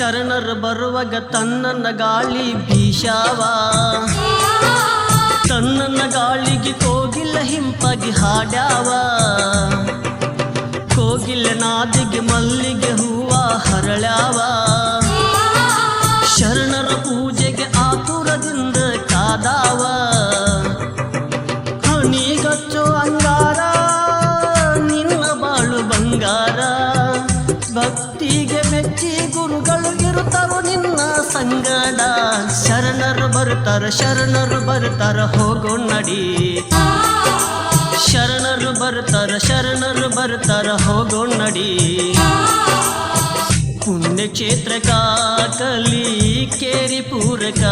ಶರಣರು ಬರುವಾಗ ತನ್ನನ್ನ ಗಾಳಿ ಬೀಶಾವ, ತನ್ನನ್ನ ಗಾಳಿಗೆ ಕೋಗಿಲ ಹಿಂಪಾಗಿ ಹಾಡ್ಯಾವ. ಕೋಗಿಲ ನಾದಿಗೆ ಮಲ್ಲಿಗೆ ಹೂವ ಹರಳ್ಯಾವ. ಶರಣರ ಪೂಜೆಗೆ ಆತುರದಿಂದ ಕಾದಾವ. ಹಣಿಗಚ್ಚೋ ಅಂಗಾರ ನಿನ್ನ ಬಾಳು ಬಂಗಾರ. ಭಕ್ತಿಗೆ ಮೆಚ್ಚಿ ಗುರುಗಳು ಇರುತ್ತಾರೋ ನಿನ್ನ ಸಂಗಡ. ಶರಣರು ಬರ್ತಾರ ಶರಣರು ಬರ್ತಾರ ಹೋಗೋ ನಡಿ. ಶರಣರು ಬರ್ತಾರ ಶರಣರು ಬರ್ತಾರ ಹೋಗೋ ನಡಿ. ಪುಣ್ಯಕ್ಷೇತ್ರ ಕಾಕಲಿ ಕೇರಿ ಪೂರಕ.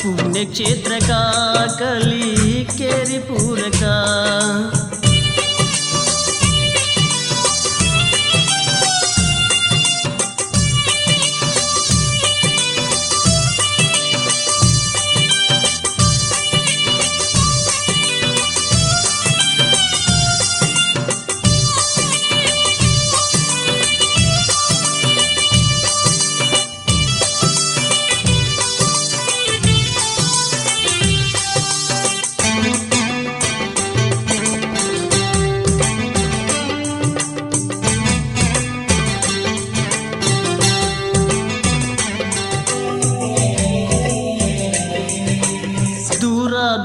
ಪುಣ್ಯಕ್ಷೇತ್ರ ಕಾಕಲಿ ಕೇರಿ ಪೂರಕ.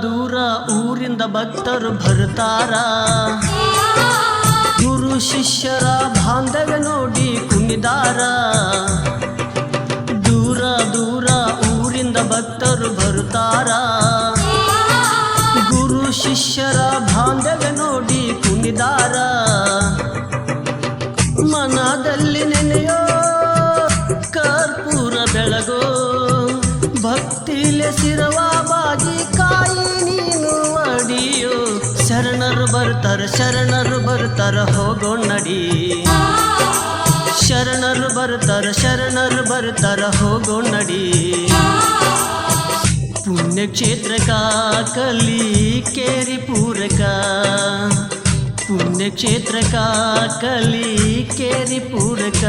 ದೂರ ಊರಿಂದ ಭಕ್ತರು ಬರ್ತಾರ. ಗುರು ಶಿಷ್ಯರ ಬಾಂಧವ್ಯ ನೋಡಿ ಕುಣಿದಾರ. ದೂರ ದೂರ ಊರಿಂದ ಭಕ್ತರು ಬರ್ತಾರ. ಗುರು ಶಿಷ್ಯರ ಬಾಂಧವ್ಯ ನೋಡಿ ಕುಣಿದಾರ. ಮನದಲ್ಲಿ ನೆನೆಯೋ ಕರ್ಪೂರ ಬೆಳಗೋ. ಭಕ್ತಿಲೆ ಶಿರವಾಬಾಗಿ ಕಾಯಿ ನೀನು ಅಡಿಯೋ. ಶರಣರು ಬರ್ತಾರ ಶರಣರು ಬರ್ತಾರ ಹೋಗೋ ನಡಿ. ಶರಣರು ಬರ್ತಾರ ಶರಣರು ಬರ್ತಾರ ಹೋಗೋ ನಡಿ. ಪುಣ್ಯಕ್ಷೇತ್ರ ಕಾಕಲಿ ಕೇರಿ ಪೂರಕ. ಪುಣ್ಯಕ್ಷೇತ್ರ ಕಾಕಲಿ ಕೇರಿ ಪೂರಕ.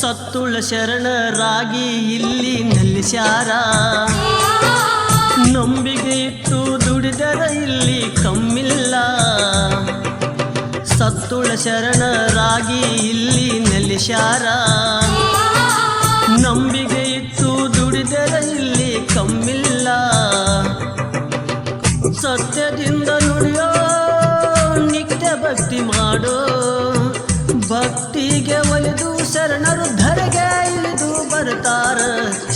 ಸತ್ತುಳ ಶರಣರಾಗಿ ಇಲ್ಲಿ ನೆಲೆಸ್ಯಾರ. ನಂಬಿಕೆ ಇಟ್ಟು ದುಡಿದರ ಇಲ್ಲಿ ಕಮ್ಮಿಲ್ಲ. ಸತ್ತುಳ ಶರಣರಾಗಿ ಇಲ್ಲಿ ನೆಲೆಸ್ಯಾರ. ನಂಬಿಕೆ ಇಟ್ಟು ದುಡಿದರ ಇಲ್ಲಿ ಕಮ್ಮಿಲ್ಲ. ಸತ್ಯದಿಂದ ನುಡಿಯೋ ನಿತ್ಯ ಭಕ್ತಿ ಮಾಡೋ. ಭಕ್ತಿಗೆ ಒಲಿದು ಶರಣರು ಧರೆಗೆ ಇಳಿದು ಬರ್ತಾರ.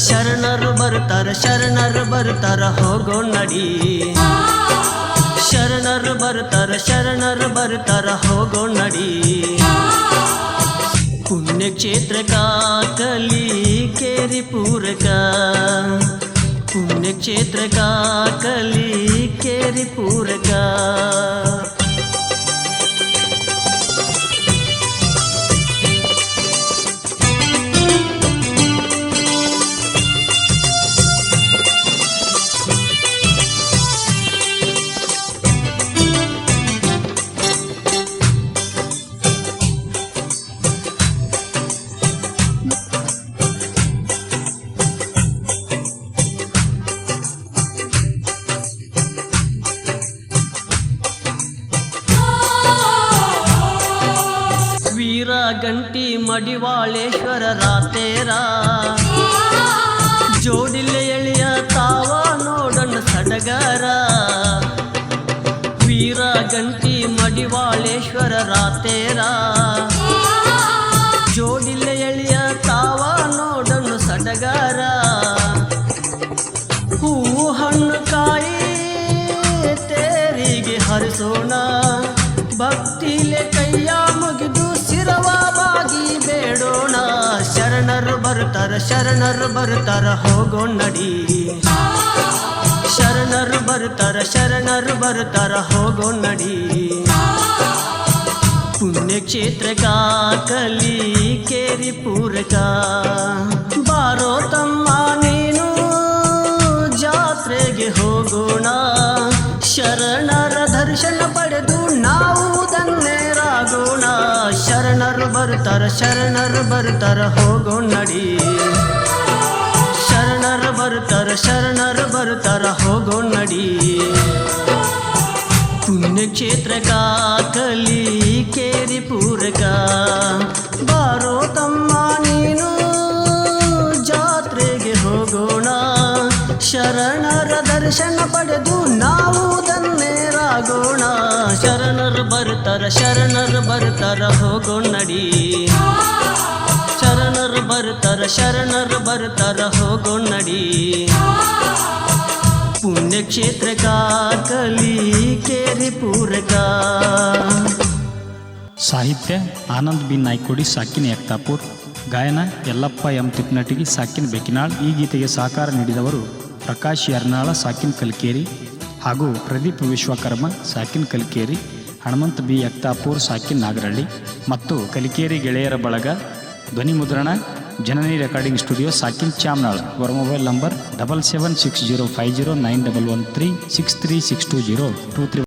ಶರಣರು ಬರ್ತಾರ ಶರಣರು ಬರ್ತಾರ ಹೋಗೋ ನಡಿ. ಶರಣರು ಬರ್ತಾರ ಶರಣರು ಬರ್ತಾರ ಹೋಗೋ ನಡಿ. ಪುಣ್ಯಕ್ಷೇತ್ರ ಕಾಕಲಿ ಕೇರಿ ಪೂರಕ. ಪುಣ್ಯಕ್ಷೇತ್ರ ಕಾಕಲಿ ಕೇರಿ ಪೂರಕ. ಗಂಟಿ ಮಡಿವಾಳೇಶ್ವರ ರಾತೇರ. ಜೋಡಿಲೆ ಎಳೆಯ ತಾವ ನೋಡಣ್ಣ ಸಡಗರ. ವೀರ ಗಂಟಿ ಮಡಿವಾಳೇಶ್ವರ ರಾತೇರ. ಜೋಡಿಲೆ ಎಳೆಯ ತಾವ ನೋಡಣ್ಣ ಸಡಗರ. ಶರಣರು ಬರ್ತಾರ ಹೋಗೋಣ ನಡಿ. ಶರಣರು ಬರ್ತಾರ ಹೋಗೋಣ ನಡಿ. ಪುಣ್ಯಕ್ಷೇತ್ರಕ ಕಲಿಕೇರಿ ಪೂರಕ ಬಾರೋ ತಮ್ಮ ನೀನು ಜಾತ್ರೆಗೆ ಹೋಗೋಣ. ಶರಣರ ದರ್ಶನ ಪಡೆದು ನಾವು ಧನ್ಯರಾಗೋಣ. ಶರಣರು ಬರ್ತಾರ ಹೋಗೋಣ ನಡಿ. ಶರಣರು ಬರ್ತಾರ ಹೋಗೋಣ ನಡಿ. ಪುಣ್ಯಕ್ಷೇತ್ರಕ ಕಲಿಕೇರಿ ಪೂರಕ ಬಾರೋ ತಮ್ಮ ನೀನು ಜಾತ್ರೆಗೆ ಹೋಗೋಣ. ಶರಣರ ದರ್ಶನ ಪಡೆದು ನಾವು ಧನ್ಯರಾಗೋಣ. ಶರಣರು ಬರ್ತಾರ ಹೋಗೋಣ ನಡಿ. ಶರಣರು ಬರ್ತಾರ ಹೋಗೋಣ ನಡಿ. ಪುಣ್ಯಕ್ಷೇತ್ರಕ ಕಲಿಕೇರಿ ಪೂರಕ. ಸಾಹಿತ್ಯ ಆನಂದ್ ಬಿ ನಾಯ್ಕೋಡಿ ಸಾಕಿನ ಯಕ್ತಾಪುರ್. ಗಾಯನ ಯಲ್ಲಪ್ಪ ಎಂ ತಿಪ್ಪನಟಗಿ ಸಾಕಿನ ಬೆಕಿನಾಳ್. ಈ ಗೀತೆಗೆ ಸಹಕಾರ ನೀಡಿದವರು ಪ್ರಕಾಶ್ ಯರ್ನಾಳ ಸಾಕಿನ ಕಲಿಕೇರಿ ಹಾಗೂ ಪ್ರದೀಪ್ ವಿಶ್ವಕರ್ಮ ಸಾಕಿನ ಕಲಿಕೇರಿ, ಹನುಮಂತ್ ಬಿ ಯಕ್ತಾಪುರ್ ಸಾಕಿನ ನಾಗರಹಳ್ಳಿ ಮತ್ತು ಕಲಿಕೇರಿ ಗೆಳೆಯರ ಬಳಗ. ಧ್ವನಿ ಮುದ್ರಣ ಜನನಿ ರೆಕಾರ್ಡಿಂಗ್ ಸ್ಟುಡಿಯೋ ಸಾಕಿನ್ ಚಾಮನಾಳ್. ಇವರ ಮೊಬೈಲ್ ನಂಬರ್ 7760509113 63620232.